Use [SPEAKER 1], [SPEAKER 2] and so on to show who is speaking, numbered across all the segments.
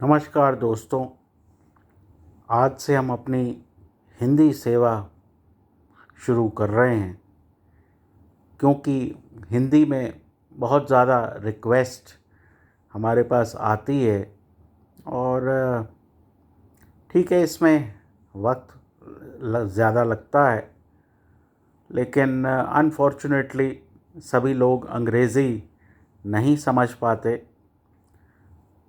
[SPEAKER 1] नमस्कार दोस्तों। आज से हम अपनी हिंदी सेवा शुरू कर रहे हैं क्योंकि हिंदी में बहुत ज़्यादा रिक्वेस्ट हमारे पास आती है और ठीक है, इसमें वक्त ज़्यादा लगता है, लेकिन अनफॉर्चुनेटली सभी लोग अंग्रेज़ी नहीं समझ पाते।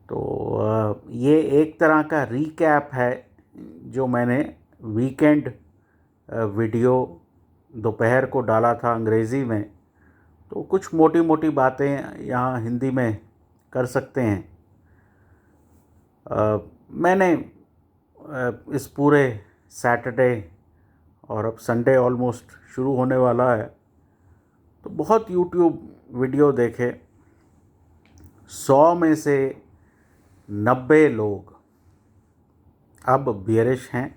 [SPEAKER 1] तो ये एक तरह का रीकैप है जो मैंने वीकेंड वीडियो दोपहर को डाला था अंग्रेज़ी में। तो कुछ मोटी मोटी बातें यहाँ हिंदी में कर सकते हैं। मैंने इस पूरे सैटरडे और अब संडे ऑलमोस्ट शुरू होने वाला है, तो बहुत यूट्यूब वीडियो देखे। 100 में से 90 लोग अब बियरिश हैं।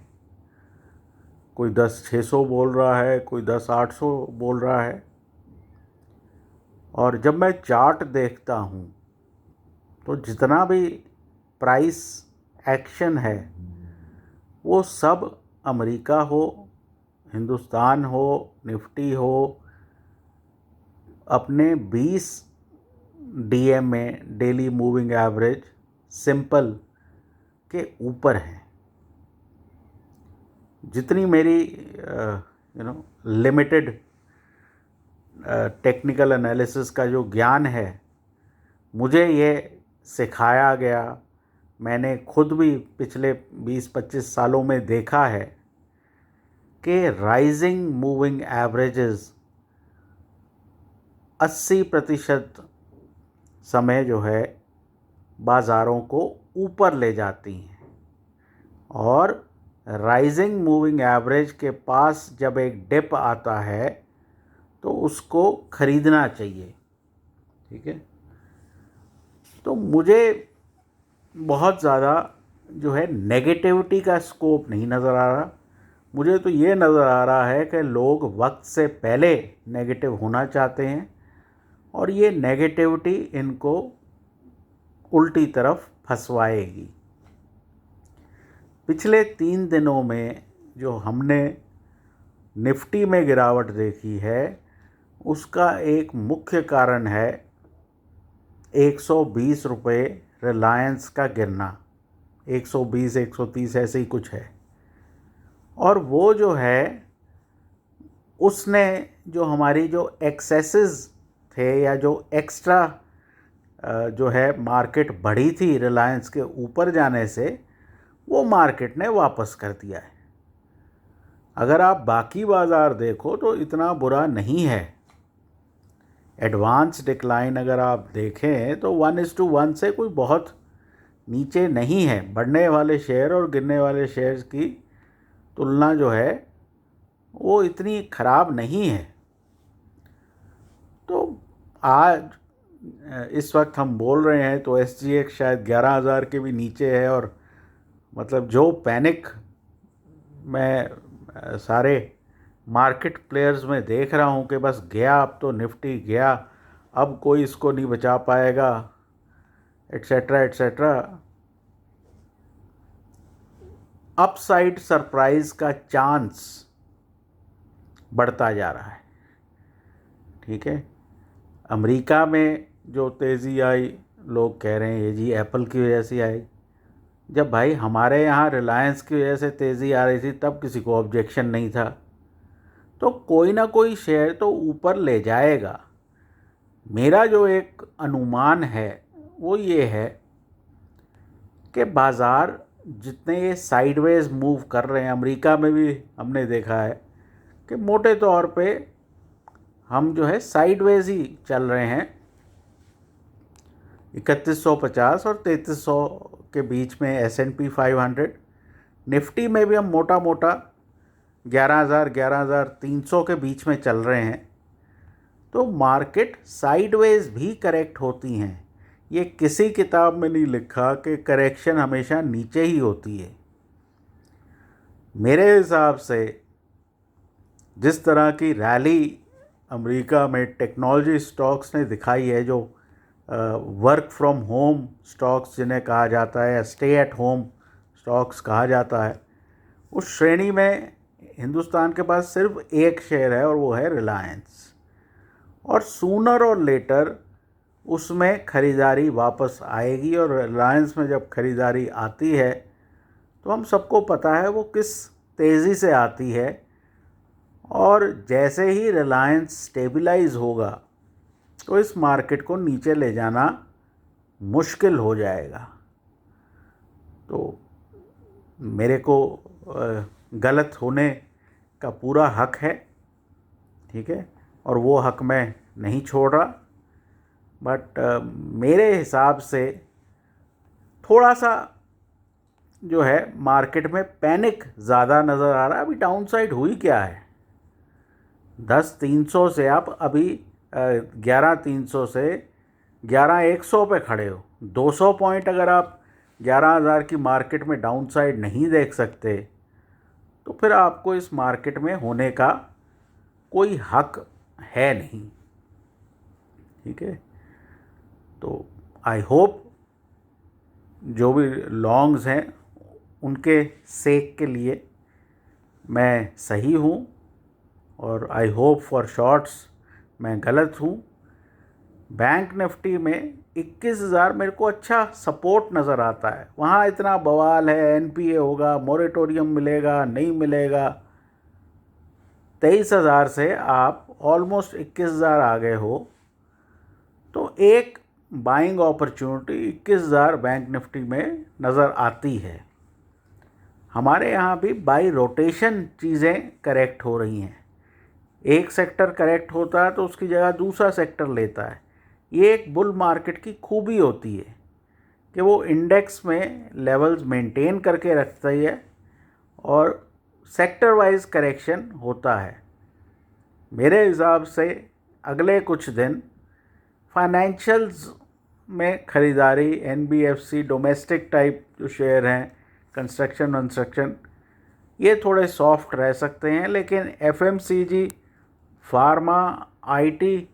[SPEAKER 1] कोई 10,600 बोल रहा है, कोई 10,800 बोल रहा है। और जब मैं चार्ट देखता हूँ तो जितना भी प्राइस एक्शन है वो सब अमेरिका हो, हिंदुस्तान हो, निफ्टी हो, अपने 20 डीएम में डेली मूविंग एवरेज सिंपल के ऊपर है। जितनी मेरी लिमिटेड टेक्निकल एनालिसिस का जो ज्ञान है, मुझे ये सिखाया गया, मैंने खुद भी पिछले 20-25 सालों में देखा है कि राइजिंग मूविंग एवरेजेस 80% समय जो है बाज़ारों को ऊपर ले जाती हैं, और राइजिंग मूविंग एवरेज के पास जब एक डिप आता है तो उसको ख़रीदना चाहिए। ठीक है, तो मुझे बहुत ज़्यादा जो है नेगेटिविटी का स्कोप नहीं नज़र आ रहा। मुझे तो ये नज़र आ रहा है कि लोग वक्त से पहले नेगेटिव होना चाहते हैं और ये नेगेटिविटी इनको उल्टी तरफ फंसवाएगी। पिछले 3 दिनों में जो हमने निफ्टी में गिरावट देखी है, उसका एक मुख्य कारण है 120 रुपये रिलायंस का गिरना। 120 130 ऐसे ही कुछ है। और वो जो है उसने जो हमारी जो एक्सेसेस थे या जो एक्स्ट्रा जो है मार्केट बढ़ी थी रिलायंस के ऊपर जाने से, वो मार्केट ने वापस कर दिया है। अगर आप बाकी बाज़ार देखो तो इतना बुरा नहीं है। एडवांस डिक्लाइन अगर आप देखें तो 1:1 से कोई बहुत नीचे नहीं है। बढ़ने वाले शेयर और गिरने वाले शेयर्स की तुलना जो है वो इतनी ख़राब नहीं है। तो आज इस वक्त हम बोल रहे हैं तो SGX शायद 11,000 के भी नीचे है। और मतलब जो पैनिक मैं सारे मार्केट प्लेयर्स में देख रहा हूँ कि बस गया, अब तो निफ्टी गया, अब कोई इसको नहीं बचा पाएगा, एट्सेट्रा एट्सेट्रा। अपसाइड सरप्राइज का चांस बढ़ता जा रहा है। ठीक है, अमेरिका में जो तेज़ी आई, लोग कह रहे हैं ये जी एप्पल की वजह से आई। जब भाई हमारे यहाँ रिलायंस की वजह से तेज़ी आ रही थी तब किसी को ऑब्जेक्शन नहीं था। तो कोई ना कोई शेयर तो ऊपर ले जाएगा। मेरा जो एक अनुमान है वो ये है कि बाज़ार जितने ये साइडवेज मूव कर रहे हैं, अमेरिका में भी हमने देखा है कि मोटे तौर पे हम जो है साइडवेज ही चल रहे हैं। 3150 और 3300 के बीच में S&P 500। निफ्टी में भी हम मोटा मोटा 11,000 11,300 के बीच में चल रहे हैं। तो मार्केट साइडवेज भी करेक्ट होती हैं। ये किसी किताब में नहीं लिखा कि करेक्शन हमेशा नीचे ही होती है। मेरे हिसाब से जिस तरह की रैली अमेरिका में टेक्नोलॉजी स्टॉक्स ने दिखाई है, जो वर्क फ्रॉम होम स्टॉक्स जिन्हें कहा जाता है, स्टे एट होम स्टॉक्स कहा जाता है, उस श्रेणी में हिंदुस्तान के पास सिर्फ एक शेयर है और वो है रिलायंस। और सूनर और लेटर उसमें ख़रीदारी वापस आएगी, और रिलायंस में जब ख़रीदारी आती है तो हम सबको पता है वो किस तेज़ी से आती है, और जैसे ही रिलायंस स्टेबलाइज होगा तो इस मार्केट को नीचे ले जाना मुश्किल हो जाएगा। तो मेरे को गलत होने का पूरा हक है, ठीक है, और वो हक मैं नहीं छोड़ रहा, बट मेरे हिसाब से थोड़ा सा जो है मार्केट में पैनिक ज़्यादा नज़र आ रहा है। अभी डाउनसाइड हुई क्या है, 10,300 से आप अभी 11,300 से 11,100 पे खड़े हो। 200 पॉइंट अगर आप 11,000 की मार्केट में डाउनसाइड नहीं देख सकते तो फिर आपको इस मार्केट में होने का कोई हक है नहीं, ठीक है। तो आई होप जो भी लॉन्ग्स हैं उनके सेक के लिए मैं सही हूँ, और आई होप फॉर शॉर्ट्स मैं गलत हूँ। बैंक निफ्टी में 21,000 मेरे को अच्छा सपोर्ट नज़र आता है। वहाँ इतना बवाल है, एनपीए होगा, मोरेटोरियम मिलेगा, नहीं मिलेगा। 23,000 से आप ऑलमोस्ट 21,000 आ गए हो, तो एक बाइंग अपॉर्चुनिटी 21,000 बैंक निफ्टी में नज़र आती है। हमारे यहाँ भी बाई रोटेशन चीज़ें करेक्ट हो रही हैं। एक सेक्टर करेक्ट होता है तो उसकी जगह दूसरा सेक्टर लेता है। ये एक बुल मार्केट की खूबी होती है कि वो इंडेक्स में लेवल्स मेंटेन करके रखती है और सेक्टर वाइज करेक्शन होता है। मेरे हिसाब से अगले कुछ दिन फाइनेंशियल्स में ख़रीदारी, एनबीएफसी, डोमेस्टिक टाइप जो शेयर हैं, कंस्ट्रक्शन, ये थोड़े सॉफ्ट रह सकते हैं, लेकिन एफएमसीजी, फार्मा, आईटी,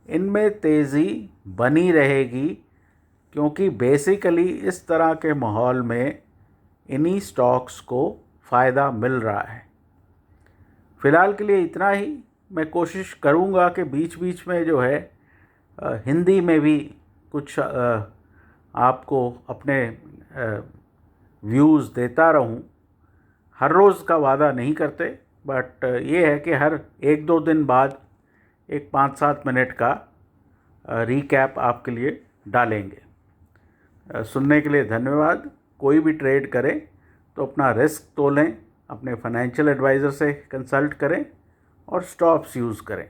[SPEAKER 1] इनमें तेज़ी बनी रहेगी, क्योंकि बेसिकली इस तरह के माहौल में इन्हीं स्टॉक्स को फ़ायदा मिल रहा है। फ़िलहाल के लिए इतना ही। मैं कोशिश करूँगा कि बीच बीच में जो है हिंदी में भी कुछ आपको अपने व्यूज़ देता रहूं। हर रोज़ का वादा नहीं करते, बट ये है कि हर 1-2 दिन बाद एक 5-7 मिनट का रीकैप आपके लिए डालेंगे। सुनने के लिए धन्यवाद। कोई भी ट्रेड करें तो अपना रिस्क तोलें, अपने फाइनेंशियल एडवाइज़र से कंसल्ट करें और स्टॉप्स यूज़ करें।